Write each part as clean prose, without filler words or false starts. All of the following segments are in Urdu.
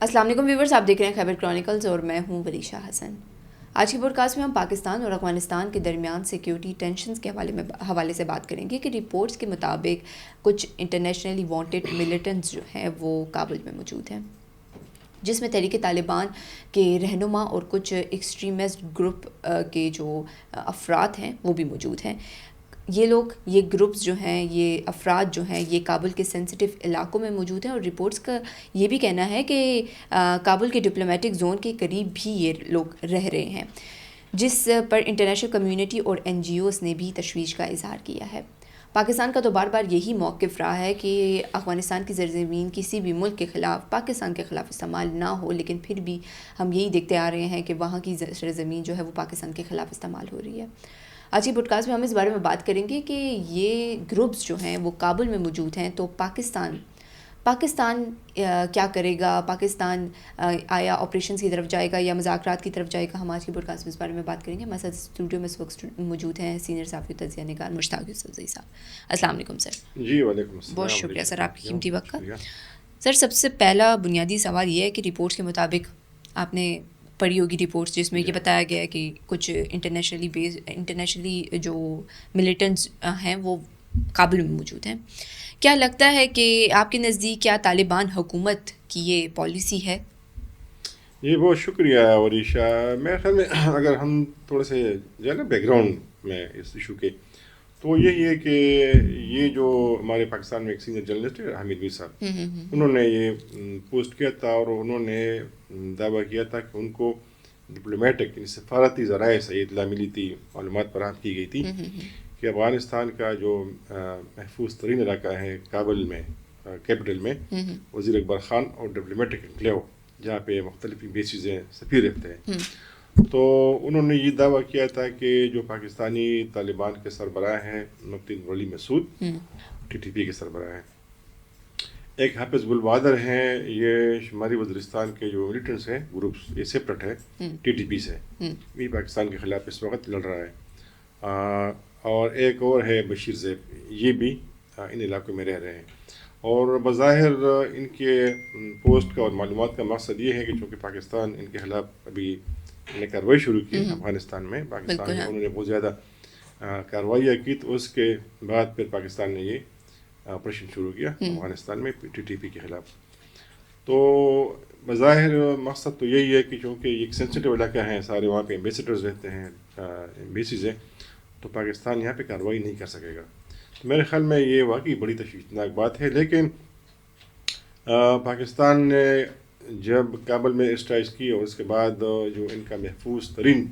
السلام علیکم ویورز، آپ دیکھ رہے ہیں خیبر کرونیکلز اور میں ہوں وریشہ حسن۔ آج کی پوڈ کاسٹ میں ہم پاکستان اور افغانستان کے درمیان سیکیورٹی ٹینشنز کے حوالے سے بات کریں گے کہ رپورٹس کے مطابق کچھ انٹرنیشنلی وانٹڈ ملیٹنٹس جو ہیں وہ کابل میں موجود ہیں، جس میں تحریک طالبان کے رہنما اور کچھ ایکسٹریمسٹ گروپ کے جو افراد ہیں وہ بھی موجود ہیں۔ یہ گروپس جو ہیں، یہ افراد جو ہیں، یہ کابل کے سینسٹیو علاقوں میں موجود ہیں، اور رپورٹس کا یہ بھی کہنا ہے کہ کابل کے ڈپلومیٹک زون کے قریب بھی یہ لوگ رہ رہے ہیں، جس پر انٹرنیشنل کمیونٹی اور این جی اوز نے بھی تشویش کا اظہار کیا ہے۔ پاکستان کا تو بار بار یہی موقف رہا ہے کہ افغانستان کی زرزمین کسی بھی ملک کے خلاف، پاکستان کے خلاف استعمال نہ ہو، لیکن پھر بھی ہم یہی دیکھتے آ رہے ہیں کہ وہاں کی زرزمین جو ہے وہ پاکستان کے خلاف استعمال ہو رہی ہے۔ آج کی پوڈ کاسٹ میں ہم اس بارے میں بات کریں گے کہ یہ گروپس جو ہیں وہ کابل میں موجود ہیں، تو پاکستان کیا کرے گا؟ پاکستان آیا آپریشنز کی طرف جائے گا یا مذاکرات کی طرف جائے گا؟ ہم آج کی پوڈ کاسٹ میں اس بارے میں بات کریں گے۔ ہمارے ساتھ اسٹوڈیو میں اس وقت موجود ہیں سینئر صحافی تجزیہ نگار مشتاق یوسفزئی صاحب۔ السلام علیکم سر۔ جی وعلیکم السلام۔ بہت شکریہ سر آپ کی قیمتی وقت کا۔ سر، سب سے پہلا بنیادی سوال یہ ہے کہ رپورٹس کے مطابق آپ نے پڑھی ہوگی رپورٹس، جس میں یہ بتایا گیا ہے کہ کچھ انٹرنیشنلی جو ملیٹنٹس ہیں وہ کابل میں موجود ہیں۔ کیا لگتا ہے کہ آپ کے نزدیک کیا طالبان حکومت کی یہ پالیسی ہے؟ جی بہت شکریہ وریشہ۔ میرے خیال میں اگر ہم تھوڑے سے جو ہے نا بیک گراؤنڈ میں اس ایشو کے، تو یہی ہے کہ یہ جو ہمارے پاکستان میں ایک سینئر جرنلسٹ ہے حمید میر صاحب، انہوں نے یہ پوسٹ کیا تھا اور انہوں نے دعویٰ کیا تھا کہ ان کو ڈپلومیٹک یعنی سفارتی ذرائع سے اطلاع ملی تھی، معلومات فراہم کی گئی تھی کہ افغانستان کا جو محفوظ ترین علاقہ ہے کابل میں، کیپٹل میں، وزیر اکبر خان اور ڈپلومیٹک انکلیو جہاں پہ مختلف بیسز ہیں، سفیر رہتے ہیں، تو انہوں نے یہ دعویٰ کیا تھا کہ جو پاکستانی طالبان کے سربراہ ہیں مفتی ولی مسعود، ٹی ٹی پی کے سربراہ ہیں، ایک حافظ گلبادر ہیں، یہ شمالی وزیرستان کے جو ملیٹنٹس ہیں گروپس، یہ سیپریٹ ہے ٹی ٹی پی سے، یہ پاکستان کے خلاف اس وقت لڑ رہا ہے، اور ایک اور ہے بشیر زیب، یہ بھی ان علاقوں میں رہ رہے ہیں۔ اور بظاہر ان کے پوسٹ کا اور معلومات کا مقصد یہ ہے کہ چونکہ پاکستان ان کے خلاف ابھی نے کارروائی شروع کی افغانستان میں، پاکستان میں انہوں نے بہت زیادہ کارروائیاں کی، تو اس کے بعد پھر پاکستان نے یہ آپریشن شروع کیا افغانستان میں ٹی ٹی پی کے خلاف۔ تو بظاہر مقصد تو یہی ہے کہ چونکہ یہ ایک سینسٹیو علاقہ ہے، سارے وہاں پہ ایمبیسیڈرز رہتے ہیں، ایمبیسیز ہیں، تو پاکستان یہاں پہ کارروائی نہیں کر سکے گا۔ تو میرے خیال میں یہ واقعی بڑی تشویشناک بات ہے، لیکن پاکستان نے جب کابل میں اسٹرائک کی اور اس کے بعد جو ان کا محفوظ ترین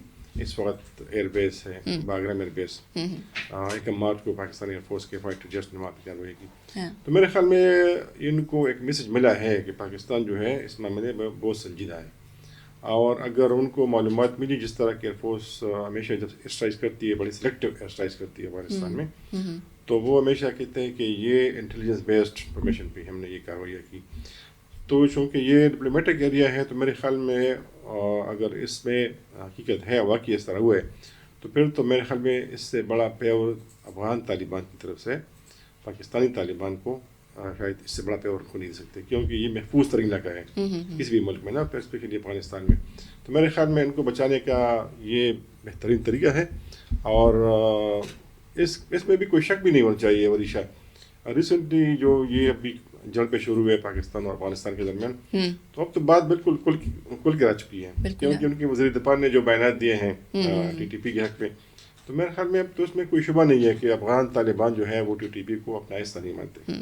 اس وقت ایئر بیس ہے باگرام ایئر بیس، 1 مارچ کو پاکستانی ایئر فورس کے فائٹر جیٹ نے وہاں پہ کارروائی کی، تو میرے خیال میں ان کو ایک میسج ملا ہے کہ پاکستان جو ہے اس معاملے میں بہت سنجیدہ ہے، اور اگر ان کو معلومات ملی، جس طرح کی ایئر فورس ہمیشہ جب اسٹرائک کرتی ہے، بڑی سلیکٹیو اسٹرائک کرتی ہے افغانستان میں، تو وہ ہمیشہ کہتے ہیں کہ یہ انٹیلیجنس بیسڈ انفارمیشن پہ ہم نے یہ کارروائیاں کی۔ تو چونکہ یہ ڈپلومیٹک ایریا ہے، تو میرے خیال میں اگر اس میں حقیقت ہے، واقعی اس طرح ہوا ہے، تو پھر تو میرے خیال میں اس سے بڑا پیور افغان طالبان کی طرف سے پاکستانی طالبان کو شاید اس سے بڑا پیور کو نہیں دے سکتے، کیونکہ یہ محفوظ ترین علاقہ ہے کسی بھی ملک میں نا، اسپیشلی افغانستان میں۔ تو میرے خیال میں ان کو بچانے کا یہ بہترین طریقہ ہے، اور اس میں بھی کوئی شک بھی نہیں ہونا چاہیے وریشہ۔ ریسنٹلی جو یہ ابھی جنگ پہ شروع ہوئے پاکستان اور افغانستان کے درمیان، تو اب تو بات بالکل کل کے آ چکی ہے، کیونکہ ان کے وزیر دفاع نے جو بیانات دیے ہیں ٹی ٹی پی کے حق میں، تو میرے خیال میں اب تو اس میں کوئی شبہ نہیں ہے کہ افغان طالبان جو ہیں وہ ٹی ٹی پی کو اپنا حصہ نہیں مانتے۔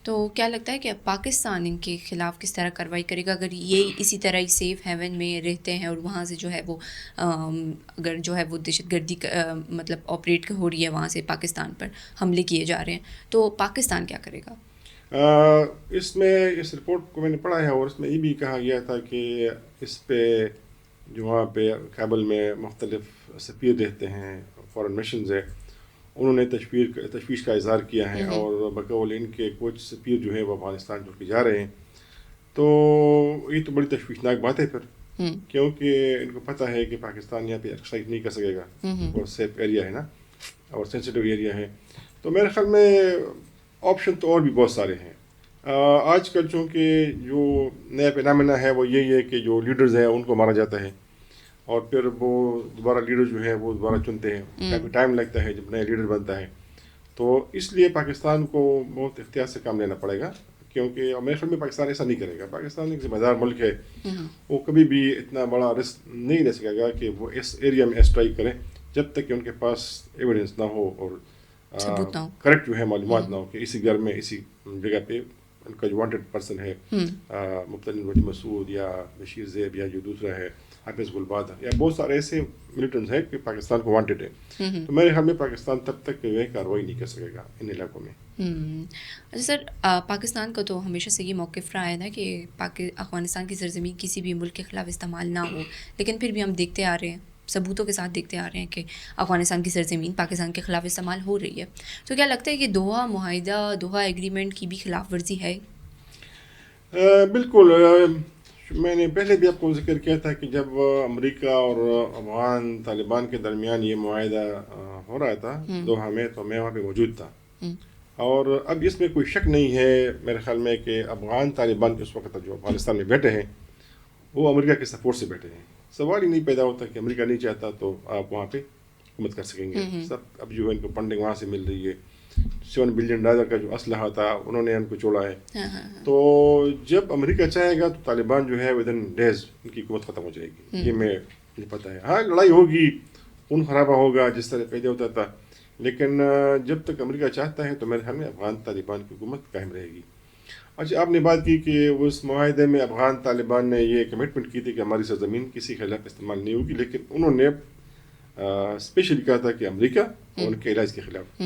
تو کیا لگتا ہے کہ پاکستان ان کے خلاف کس طرح کارروائی کرے گا اگر یہ اسی طرح ہی سیف ہیون میں رہتے ہیں اور وہاں سے جو ہے وہ اگر جو ہے وہ دہشت گردی مطلب آپریٹ ہو رہی ہے وہاں سے پاکستان پر حملے کیے جا رہے ہیں، تو پاکستان کیا کرے گا؟ اس میں اس رپورٹ کو میں نے پڑھا ہے، اور اس میں یہ بھی کہا گیا تھا کہ اس پہ جو وہاں پہ کابل میں مختلف سفیر رہتے ہیں، فارن مشنز ہے، انہوں نے تشویش کا اظہار کیا ہے، اور بقول ان کے کچھ سفیر جو ہے وہ افغانستان چھوڑ کے جا رہے ہیں، تو یہ تو بڑی تشویشناک بات ہے پھر، کیونکہ ان کو پتہ ہے کہ پاکستان یہاں پہ ایکسٹرائک نہیں کر سکے گا، اور سیف ایریا ہے نا، اور سینسٹیو ایریا ہے، تو میرے خیال میں آپشن تو اور بھی بہت سارے ہیں، آج کل چونکہ جو نیا فینامنا ہے وہ یہی ہے کہ جو لیڈرز ہیں ان کو مارا جاتا ہے اور پھر وہ دوبارہ لیڈر جو ہیں وہ دوبارہ چنتے ہیں. کافی ٹائم لگتا ہے جب نیا لیڈر بنتا ہے. تو اس لیے پاکستان کو بہت احتیاط سے کام لینا پڑے گا, کیونکہ میرے خیال میں پاکستان ایسا نہیں کرے گا. پاکستان ایک ذمہ دار ملک ہے, وہ کبھی بھی اتنا بڑا رسک نہیں لے سکے گا کہ وہ اس ایریا میں اسٹرائک کریں جب تک کہ ان کے پاس ایویڈنس نہ ہو اور کریکٹ جو ہے معلومات نہ ہو کہ اسی گھر میں اسی جگہ پہ ان کا جو وانٹیڈ پرسن ہے مبتلا ولی مسعود یا بشیر زیب یا جو دوسرا ہے حافظ گلباد یا بہت سارے ایسے ملیٹنٹس ہیں کہ پاکستان کو وانٹیڈ ہے. تو میرے خیال میں پاکستان تب تک جو ہے کارروائی نہیں کر سکے گا ان علاقوں میں. اچھا سر, پاکستان کا تو ہمیشہ سے یہ موقف رہا ہے نا کہ افغانستان کی سرزمین کسی بھی ملک کے خلاف استعمال نہ ہو, لیکن پھر بھی ہم دیکھتے آ رہے ہیں, ثبوتوں کے ساتھ دیکھتے آ رہے ہیں کہ افغانستان کی سرزمین پاکستان کے خلاف استعمال ہو رہی ہے. تو کیا لگتا ہے کہ دوحہ معاہدہ, دوحہ ایگریمنٹ کی بھی خلاف ورزی ہے؟ بالکل. میں نے پہلے بھی آپ کو ذکر کیا تھا کہ جب امریکہ اور افغان طالبان کے درمیان یہ معاہدہ ہو رہا تھا دوحہ میں, تو میں وہاں پہ موجود تھا. اور اب اس میں کوئی شک نہیں ہے میرے خیال میں کہ افغان طالبان کے اس وقت جو افغانستان میں بیٹھے ہیں وہ امریکہ کے سپورٹ سے بیٹھے ہیں. سوال ہی نہیں پیدا ہوتا کہ امریکہ نہیں چاہتا تو آپ وہاں پہ حکومت کر سکیں گے. سب اب جو ہے ان کو فنڈنگ وہاں سے مل رہی ہے. $7 بلین کا جو اسلحہ تھا انہوں نے ان کو چھوڑا ہے. تو جب امریکہ چاہے گا تو طالبان جو ہے ودن ڈیز ان کی حکومت ختم ہو جائے گی, یہ مجھے پتہ ہے. ہاں لڑائی ہوگی, خون خرابہ ہوگا جس طرح پہلے ہوتا تھا, لیکن جب تک امریکہ چاہتا ہے تو میرے خیال میں افغان طالبان کی حکومت قائم رہے گی. اچھا, آپ نے بات کی کہ اس معاہدے میں افغان طالبان نے یہ کمٹمنٹ کی تھی کہ ہماری سرزمین کسی کے خلاف استعمال نہیں ہوگی, لیکن انہوں نے اسپیشلی کہا تھا کہ امریکہ اور ان کے علاج کے خلاف.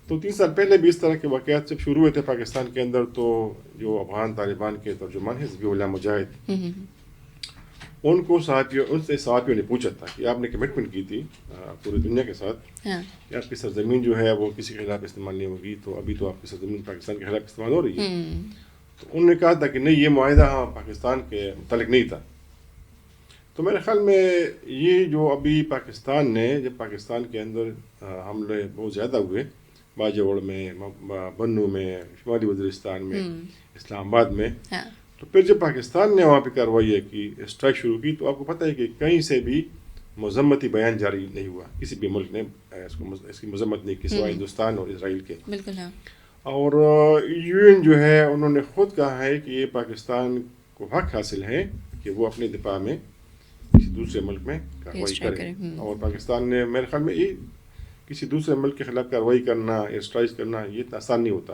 تو 3 سال پہلے بھی اس طرح کے واقعات جب شروع ہوئے تھے پاکستان کے اندر, تو جو افغان طالبان کے ترجمان ہیں ذبیح اللہ مجاہد, ان سے صحافیوں نے پوچھا تھا کہ آپ نے کمٹمنٹ کی تھی پوری دنیا کے ساتھ کہ آپ کی سرزمین جو ہے وہ کسی کے خلاف استعمال نہیں ہوگی, تو ابھی تو آپ کی سرزمین پاکستان کے خلاف استعمال ہو رہی ہے. تو انہوں نے کہا تھا کہ نہیں, یہ معاہدہ پاکستان کے متعلق نہیں تھا. تو میرے خیال میں یہ جو ابھی پاکستان نے, جب پاکستان کے اندر حملے بہت زیادہ ہوئے باجوڑ میں, بنو میں, شمالی وزیرستان میں, اسلام آباد میں, تو پھر جب پاکستان نے وہاں پہ کارروائی کی, اسٹرائک شروع کی, تو آپ کو پتہ ہے کہ کہیں سے بھی مذمتی بیان جاری نہیں ہوا. کسی بھی ملک نے اس کی مذمت نہیں کی سوائے ہندوستان اور اسرائیل کے. بالکل. اور یو این جو ہے انہوں نے خود کہا ہے کہ یہ پاکستان کو حق حاصل ہے کہ وہ اپنے دفاع میں کسی دوسرے ملک میں کارروائی کرے. اور پاکستان نے میرے خیال میں یہ کسی دوسرے ملک کے خلاف کارروائی کرنا یا اسٹرائک کرنا یہ اتنا آسان نہیں ہوتا.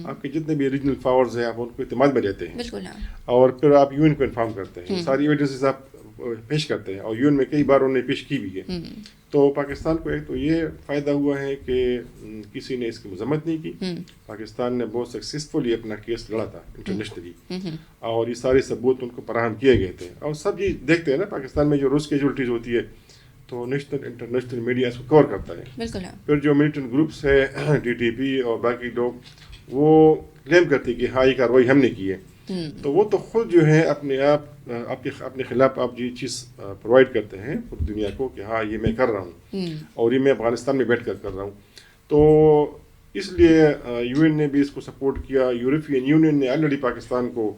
آپ کے جتنے بھی ریجنل پاورز ہیں آپ ان کو اعتماد میں لیتے ہیں اور پھر آپ یو این کو انفارم کرتے ہیں, ساری ایویڈنسز آپ پیش کرتے ہیں, اور یو این میں کئی بار انہوں نے پیش کی بھی ہے. تو پاکستان کو ایک تو یہ فائدہ ہوا ہے کہ کسی نے اس کی مذمت نہیں کی. پاکستان نے بہت سکسیزفلی اپنا کیس لڑا تھا انٹرنیشنلی, اور یہ سارے ثبوت ان کو فراہم کیے گئے تھے. اور سب یہ دیکھتے ہیں نا پاکستان میں جو روز کیجولٹیز ہوتی ہے تو نیشنل انٹرنیشنل میڈیا اس کو کور کرتا ہے. پھر جو ملیٹنٹ گروپس ہے ٹی ٹی پی اور باقی لوگ وہ کلیم کرتے ہیں کہ ہاں یہ کارروائی ہم نے کی ہے. تو وہ تو خود جو ہے اپنے آپ اپنے خلاف آپ یہ چیز پرووائڈ کرتے ہیں پوری دنیا کو کہ ہاں یہ میں کر رہا ہوں اور یہ میں افغانستان میں بیٹھ کر رہا ہوں. تو اس لیے یو این نے بھی اس کو سپورٹ کیا. یورپین یونین نے آلریڈی پاکستان کو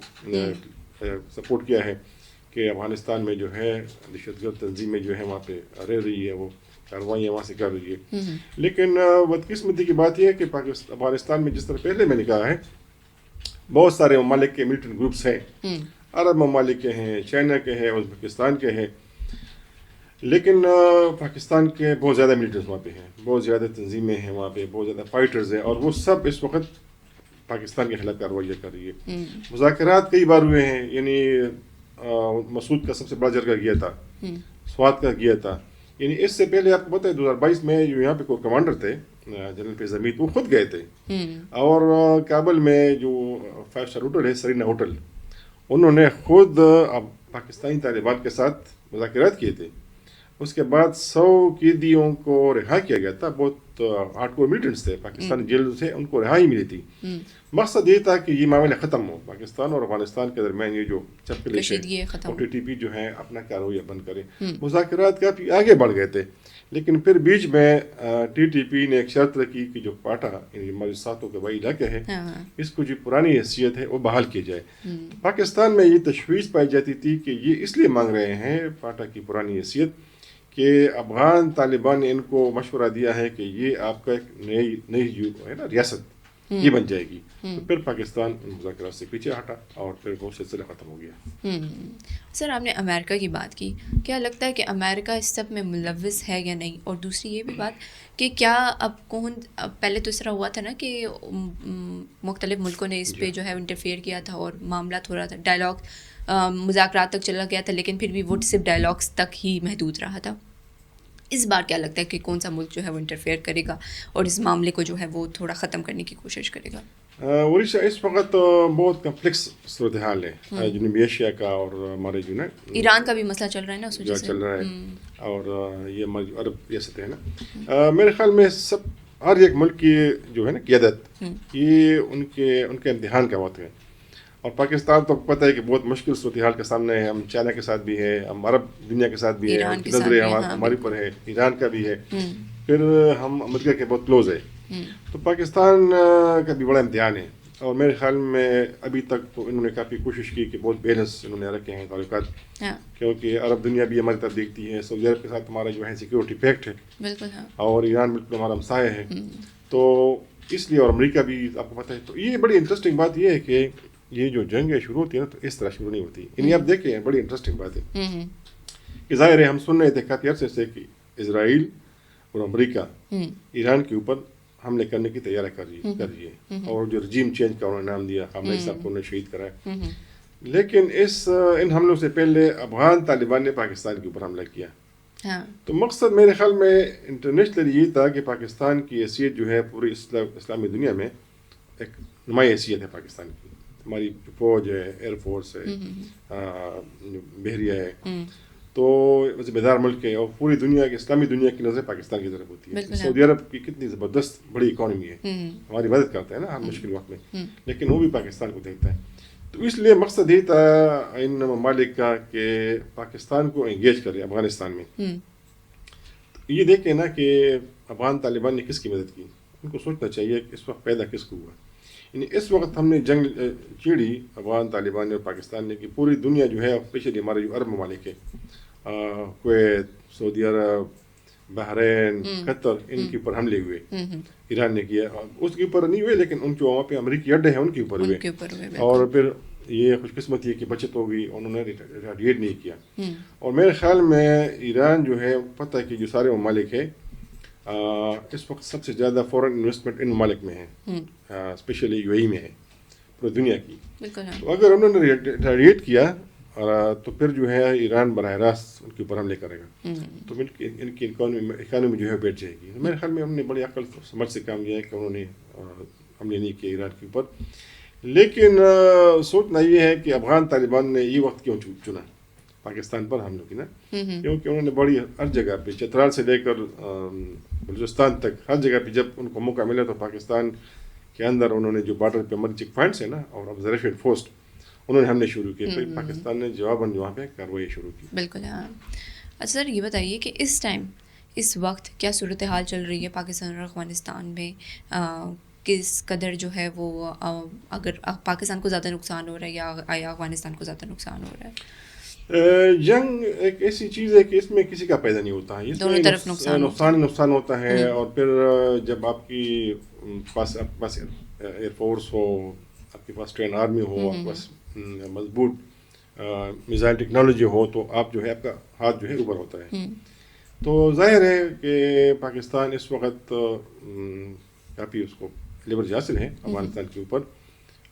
سپورٹ کیا ہے کہ افغانستان میں جو ہے دہشت گرد تنظیمیں جو ہیں وہاں پہ رہ رہی ہے, وہ کاروائیاں وہاں سے کر رہی ہے. لیکن بدقسمتی کی بات یہ ہے کہ افغانستان میں جس طرح پہلے میں نے کہا ہے بہت سارے ممالک کے ملیٹنٹ گروپس ہیں, عرب ممالک کے ہیں, چائنا کے ہیں, ازبکستان کے ہیں, لیکن پاکستان کے بہت زیادہ ملیٹنٹس وہاں پہ ہیں, بہت زیادہ تنظیمیں ہیں وہاں پہ, بہت زیادہ فائٹرز ہیں, اور وہ سب اس وقت پاکستان کے خلاف کارروائیاں کر رہی ہے. مذاکرات کئی بار ہوئے ہیں, یعنی مسعود کا سب سے بڑا جرگہ گیا تھا, سوات کا گیا تھا. یعنی اس سے پہلے آپ کو پتہ ہے 2022 میں جو یہاں پہ کوئی کمانڈر تھے جنرل فیض حمید, وہ خود گئے تھے. اور کابل میں جو 5 اسٹار ہوٹل ہے سرینا ہوٹل, انہوں نے خود پاکستانی طالبان کے ساتھ مذاکرات کیے تھے. اس کے بعد 100 قیدیوں کو رہا کیا گیا تھا, بہت بہت ہارڈ کور ملیٹنٹس تھے، پاکستانی جیل سے ان کو رہائی ملی تھی. مقصد یہ تھا کہ یہ معاملہ ختم ہو، پاکستان اور افغانستان کے درمیان یہ جو چپکلش اور ٹی ٹی پی جو ہے اپنا کیا رویہ بند کرے. مذاکرات کافی آگے بڑھ گئے تھے، لیکن پھر بیچ میں ٹی ٹی پی نے ایک شرط رکھی کہ جو پاٹا یعنی ہمارے ساتھوں کے بھائی علاقے ہے، اس کو جو پرانی حیثیت ہے وہ بحال کی جائے. پاکستان میں یہ تشویش پائی جاتی تھی کہ یہ اس لیے مانگ رہے ہیں پاٹا کی پرانی حیثیت کہ افغان طالبان نے ان کو مشورہ دیا ہے کہ یہ آپ کا ایک نئی جو ہے نا ریاست یہ بن جائے گی. تو پھر پاکستان ان مذاکرات سے پیچھے ہٹا اور پھر وہ سلسلہ ختم ہو گیا. سر آپ نے امریکہ کی بات کی، کیا لگتا ہے کہ امریکہ اس سب میں ملوث ہے یا نہیں؟ اور دوسری یہ بھی بات کہ کیا اب پہلے تو اس طرح ہوا تھا نا کہ مختلف ملکوں نے اس پہ جو ہے انٹرفیئر کیا تھا اور معاملات ہو رہا تھا، ڈائلاگ مذاکرات تک چلا گیا تھا، لیکن پھر بھی وہ صرف ڈائلاگس تک ہی محدود رہا تھا. اس بار کیا لگتا ہے کہ کون سا ملک جو ہے وہ انٹرفیئر کرے گا اور اس معاملے کو جو ہے وہ تھوڑا ختم کرنے کی کوشش کرے گا؟ اوڑیشہ اس وقت بہت کمپلیکس صورتحال ہے. جنوبی ایشیا کا اور ہمارے جو نا ایران کا بھی مسئلہ چل رہا ہے نا، اس وجہ سے چل رہا ہے، اور یہ ہماری عرب ریاستیں ہیں نا. میرے خیال میں ہر ایک ملک کی جو ہے نا قیادت یہ ان کے امتحان کا وقت ہے. اور پاکستان تو پتہ ہے کہ بہت مشکل صورتحال کے سامنے ہے. ہم چائنا کے ساتھ بھی ہے، ہم عرب دنیا کے ساتھ بھی ہے، نظریں ہماری پر ہے، ایران کا بھی ہے، پھر ہم امریکہ کے بہت کلوز ہے. تو پاکستان کا بھی بڑا امتحان ہے. اور میرے خیال میں ابھی تک تو انہوں نے کافی کوشش کی کہ بہت بیلنس انہوں نے رکھے ہیں تعلقات، کیونکہ عرب دنیا بھی ہماری طرف دیکھتی ہے. سعودی عرب کے ساتھ ہمارا جو ہے سیکورٹی پیکٹ ہے، اور ایران بالکل ہمارا ہمسایہ ہے. تو اس لیے اور امریکہ بھی آپ کو پتہ ہے. تو یہ بڑی انٹرسٹنگ بات یہ ہے کہ یہ جو جنگ ہے شروع ہوتی ہے نا تو اس طرح شروع نہیں ہوتی. یعنی آپ دیکھیں بڑی انٹرسٹنگ بات ہے کہ ظاہر ہے ہم سن رہے تھے کافی عرصے سے کہ اسرائیل اور امریکہ ایران کے اوپر حملے کرنے کی تیاری کر رہی ہے، اور جو رجیم چینج کا انہوں نے نام دیا، خامنہ صاحب کو انہوں نے شہید کرایا. لیکن ان حملوں سے پہلے افغان طالبان نے پاکستان کے اوپر حملہ کیا. تو مقصد میرے خیال میں انٹرنیشنلی یہ تھا کہ پاکستان کی حیثیت جو ہے پوری اسلامی دنیا میں ایک نمایاں حیثیت ہے پاکستان کی. ہماری فوج ہے، ایئر فورس ہے، بحریہ ہے، تو ذمہ دار ملک ہے، اور پوری دنیا کی اسلامی دنیا کی نظر پاکستان کی طرف ہوتی ہے. سعودی عرب کی کتنی زبردست بڑی اکانومی ہے، ہماری مدد کرتا ہے نا ہر مشکل وقت میں، لیکن وہ بھی پاکستان کو دیکھتا ہے. تو اس لیے مقصد یہ تھا ان ممالک کا کہ پاکستان کو انگیج کرے افغانستان میں. یہ دیکھیں نا کہ افغان طالبان نے کس کی مدد کی. ان کو سوچنا چاہیے کہ اس وقت پیدا کس کو ہوا. یعنی اس وقت ہم نے جنگ چھیڑی افغان طالبان نے اور پاکستان نے کہ پوری دنیا جو ہے اسپیشلی ہمارے جو عرب ممالک ہے، کویت، سعودی عرب، بحرین، قطر، ان کے اوپر حملے ہوئے. ایران نے کیا، اس کے اوپر نہیں ہوئے لیکن ان جو وہاں پہ امریکی اڈے ہیں ان کے اوپر ہوئے. اور پھر یہ خوش قسمتی ہے کہ بچت ہو گئی، انہوں نے ریڈیٹ نہیں کیا. اور میرے خیال میں ایران جو ہے پتہ ہے کہ جو سارے ممالک ہے اس وقت سب سے زیادہ فورن انویسٹمنٹ ان ممالک میں ہے، اسپیشلی یو اے ای میں ہے پوری دنیا کی. تو اگر انہوں نے ریڈیٹ کیا تو پھر جو ہے ایران براہ راست ان کے اوپر حملے کرے گا، تو ان کی اکانومی جو ہے بیٹھ جائے گی. میرے خیال میں ہم نے بڑی عقل سمجھ سے کام کیا ہے کہ انہوں نے حملے نہیں کیا ایران کے اوپر. لیکن سوچنا یہ ہے کہ افغان طالبان نے یہ وقت کیوں چنا پاکستان پر حملوں کی نا، کیونکہ انہوں نے بڑی ہر جگہ پہ چترال سے لے کر بلوچستان تک ہر جگہ پہ جب ان کو موقع ملا تو پاکستان کے اندر انہوں نے جو بارڈر پہ ہمارے چیک پوائنٹس ہیں نا اور آبزرویشن پوسٹ انہوں نے حملے شروع کیے. پھر پاکستان نے جواباً وہاں پہ کارروائی شروع کی. بالکل. ہاں. اچھا سر یہ بتائیے کہ اس وقت کیا صورتحال چل رہی ہے پاکستان اور افغانستان میں؟ کس قدر جو ہے وہ اگر پاکستان کو زیادہ نقصان ہو رہا ہے یا افغانستان کو زیادہ نقصان ہو رہا ہے؟ جنگ ایک ایسی چیز ہے کہ اس میں کسی کا پیدا نہیں ہوتا ہے، دونوں طرف نقصان ہوتا ہے. اور پھر جب آپ کے پاس ایئر فورس ہو، آپ کے پاس ٹرین آرمی ہو، آپ کے پاس مضبوط میزائل ٹیکنالوجی ہو، تو آپ جو ہے آپ کا ہاتھ جو ہے اوپر ہوتا ہے. تو ظاہر ہے کہ پاکستان اس وقت کافی اس کو لیورج حاصل ہے افغانستان کے اوپر.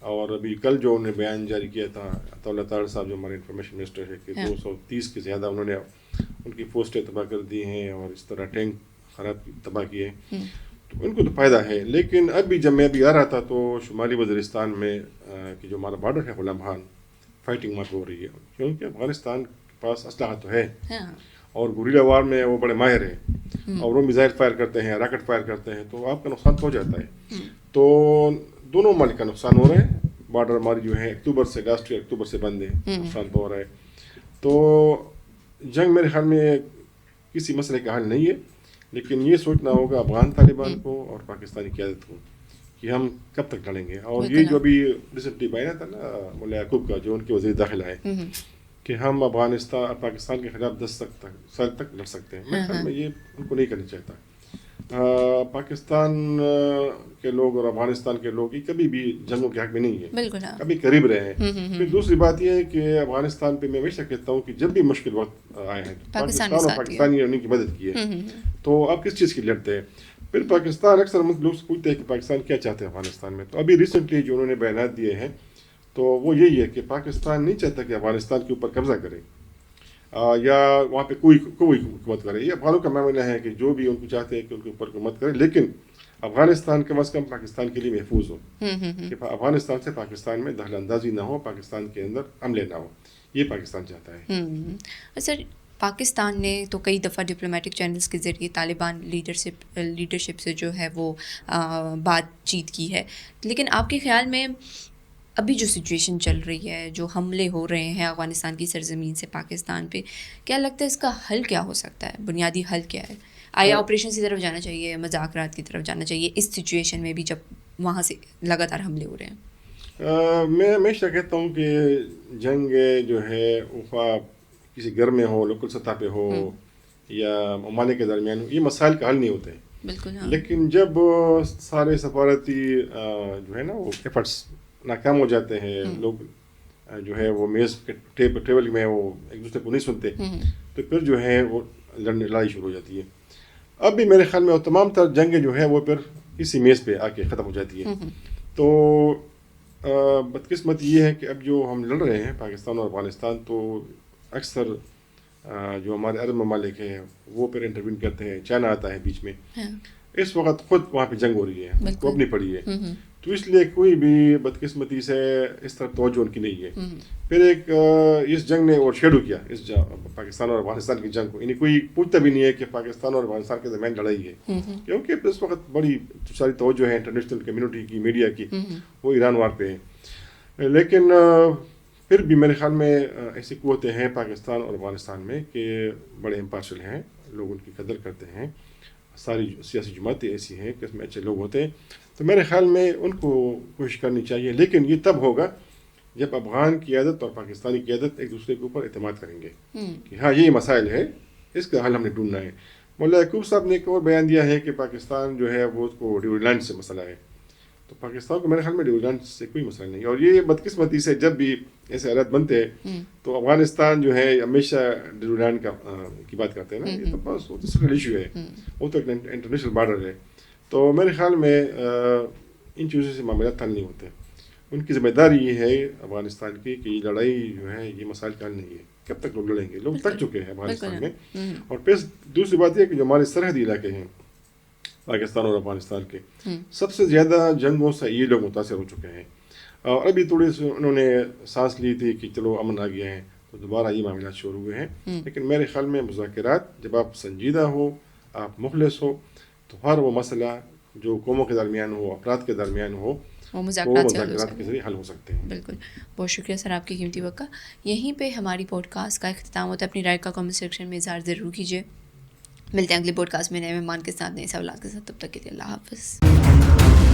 اور ابھی کل جو انہوں نے بیان جاری کیا تھا عطاءاللہ طاہر صاحب جو ہمارے انفارمیشن منسٹر ہے کہ 230 کے زیادہ انہوں نے ان کی پوسٹیں تباہ کر دی ہیں اور اس طرح ٹینک خراب تباہ کیے ہیں. تو ان کو تو فائدہ ہے. لیکن ابھی جب میں ابھی آ رہا تھا تو شمالی وزیرستان میں کہ جو ہمارا بارڈر ہے غلام خان فائٹنگ وہاں پہ ہو رہی ہے، کیونکہ افغانستان کے پاس اسلحہ تو ہے اور گوریلا وار میں وہ بڑے ماہر ہیں اور وہ میزائل فائر کرتے ہیں, راکٹ فائر کرتے ہیں, تو آپ کا نقصان تو ہو جاتا ہے. تو دونوں ممالک کا نقصان ہو رہا ہے. بارڈر ہماری جو ہے اکتوبر سے لاسٹ ایئر اکتوبر سے بند ہے, نقصان تو ہو رہا ہے. تو جنگ میرے خیال میں کسی مسئلے کا حل نہیں ہے, لیکن یہ سوچنا ہوگا افغان طالبان کو اور پاکستانی قیادت کو کہ ہم کب تک لڑیں گے. اور یہ جو ابھی ریسنٹلی بیان تھا نا مولا یعقوب کا, جو ان کے وزیر داخلہ ہے, کہ ہم پاکستان کے خلاف 10 سال تک لڑ سکتے ہیں. میرے خیال میں یہ ان کو نہیں کرنا چاہتا. پاکستان کے لوگ اور افغانستان کے لوگ یہ کبھی بھی جنگوں کے حق میں نہیں ہے, کبھی قریب رہے ہیں. پھر دوسری بات یہ ہے کہ افغانستان پہ میں ہمیشہ کہتا ہوں کہ جب بھی مشکل وقت آئے ہیں پاکستان اور پاکستانی نے ان کی مدد کی ہے. تو آپ کس چیز کی لڑتے ہیں؟ پھر پاکستان اکثر لوگ پوچھتے ہیں کہ پاکستان کیا چاہتے ہیں افغانستان میں. تو ابھی ریسنٹلی جو انہوں نے بیانات دیے ہیں تو وہ یہی ہے کہ پاکستان نہیں چاہتا کہ افغانستان کے اوپر قبضہ کرے یا وہاں پہ کوئی حکومت کرے. یہ افغانوں کا معاملہ ہے کہ جو بھی ان کو چاہتے ہیں کہ ان کے اوپر حکومت کرے, لیکن افغانستان کم از کم پاکستان کے لیے محفوظ ہو, کہ افغانستان سے پاکستان میں دخل اندازی نہ ہو, پاکستان کے اندر حملے نہ ہو. یہ پاکستان چاہتا ہے. سر, پاکستان نے تو کئی دفعہ ڈپلومیٹک چینلز کے ذریعے طالبان لیڈرشپ سے جو ہے وہ بات چیت کی ہے, لیکن آپ کے خیال میں ابھی جو سچویشن چل رہی ہے, جو حملے ہو رہے ہیں افغانستان کی سرزمین سے پاکستان پہ, کیا لگتا ہے اس کا حل کیا ہو سکتا ہے؟ بنیادی حل کیا ہے؟ آیا آپریشن کی طرف جانا چاہیے, مذاکرات کی طرف جانا چاہیے اس سچویشن میں بھی جب وہاں سے لگاتار حملے ہو رہے ہیں؟ میں ہمیشہ کہتا ہوں کہ جنگ جو ہے کسی گھر میں ہو, لوکل سطح پہ ہو یا ممالک کے درمیان ہو, یہ مسائل کا حل نہیں ہوتے. بالکل. لیکن جب سارے سفارتی جو ہے نا وہ ایفرٹس ناکام ہو جاتے ہیں, لوگ جو ہے وہ میز کے ٹیبل میں وہ ایک دوسرے کو نہیں سنتے, تو پھر جو ہے وہ لڑائی شروع ہو جاتی ہے. اب بھی میرے خیال میں تمام تر جنگیں جو ہے وہ پھر اسی میز پہ آ کے ختم ہو جاتی ہے. تو بدقسمت یہ ہے کہ اب جو ہم لڑ رہے ہیں پاکستان اور افغانستان, تو اکثر جو ہمارے عرب ممالک ہیں وہ پھر انٹروین کرتے ہیں, چائنا آتا ہے بیچ میں. اس وقت خود وہاں پہ جنگ ہو رہی ہے, کو اپنی پڑی ہے, تو اس لیے کوئی بھی بدقسمتی سے اس طرف توجہ ان کی نہیں ہے. پھر ایک اس جنگ نے اور شیڈو کیا اس پاکستان اور افغانستان کی جنگ کو, یعنی کوئی پوچھتا بھی نہیں ہے کہ پاکستان اور افغانستان کے درمیان لڑائی ہے, کیونکہ اس وقت بڑی ساری توجہ ہے انٹرنیشنل کمیونٹی کی, میڈیا کی, وہ ایران وار پہ ہے. لیکن پھر بھی میرے خیال میں ایسی قوتیں ہیں پاکستان اور افغانستان میں کہ بڑے امپارشل ہیں, لوگ ان کی قدر کرتے ہیں, ساری سیاسی جماعتیں ایسی ہیں کہ اس میں اچھے لوگ ہوتے ہیں. تو میرے خیال میں ان کو کوشش کرنی چاہیے, لیکن یہ تب ہوگا جب افغان قیادت اور پاکستانی قیادت ایک دوسرے کے اوپر اعتماد کریں گے کہ ہاں یہ مسائل ہے, اس کا حل ہم نے ڈھونڈنا ہے. مولا یعقوب صاحب نے ایک اور بیان دیا ہے کہ پاکستان جو ہے وہ اس کو ڈیولپمنٹ سے مسئلہ ہے. تو پاکستان کو میرے خیال میں ڈیولپمنٹ سے کوئی مسئلہ نہیں, اور یہ بدقسمتی سے جب بھی ایسے حالات بنتے ہیں تو افغانستان جو ہے ہمیشہ ڈیولپمنٹ کی بات کرتے ہیں نا, یہ تو بس وہ تو ایشو ہے, وہ تو انٹرنیشنل بارڈر ہے. تو میرے خیال میں ان چیزوں سے معاملات حل نہیں ہوتے. ان کی ذمہ داری یہ ہے افغانستان کی کہ یہ لڑائی جو ہے یہ مسائل کا حل نہیں ہے. کب تک لوگ لڑیں گے؟ لوگ تک چکے ہیں افغانستان میں. اور پھر دوسری بات یہ کہ جو ہمارے سرحدی علاقے ہیں پاکستان اور افغانستان کے, سب سے زیادہ جنگوں سے یہ لوگ متاثر ہو چکے ہیں. اور ابھی تھوڑی سی انہوں نے سانس لی تھی کہ چلو امن آ گیا ہے, تو دوبارہ یہ معاملات شروع ہوئے ہیں. لیکن میرے خیال میں مذاکرات جب آپ سنجیدہ ہو, آپ مخلص ہو, تو ہر وہ مسئلہ جو قوموں کے درمیان ہو, افراد کے درمیان ہو, وہ مذاکرات کے ذریعے حل ہو سکتے ہیں. بالکل. بہت شکریہ سر آپ کی قیمتی وقت کا. یہیں پہ ہماری پوڈ کاسٹ کا اختتام ہوتا ہے. اپنی رائے کا کامنٹ سیکشن میں اظہار ضرور کیجیے. ملتے ہیں اگلے پوڈ کاسٹ میں نئے مہمان کے ساتھ, نئے سوالات کے ساتھ. تب تک کے لیے اللہ حافظ.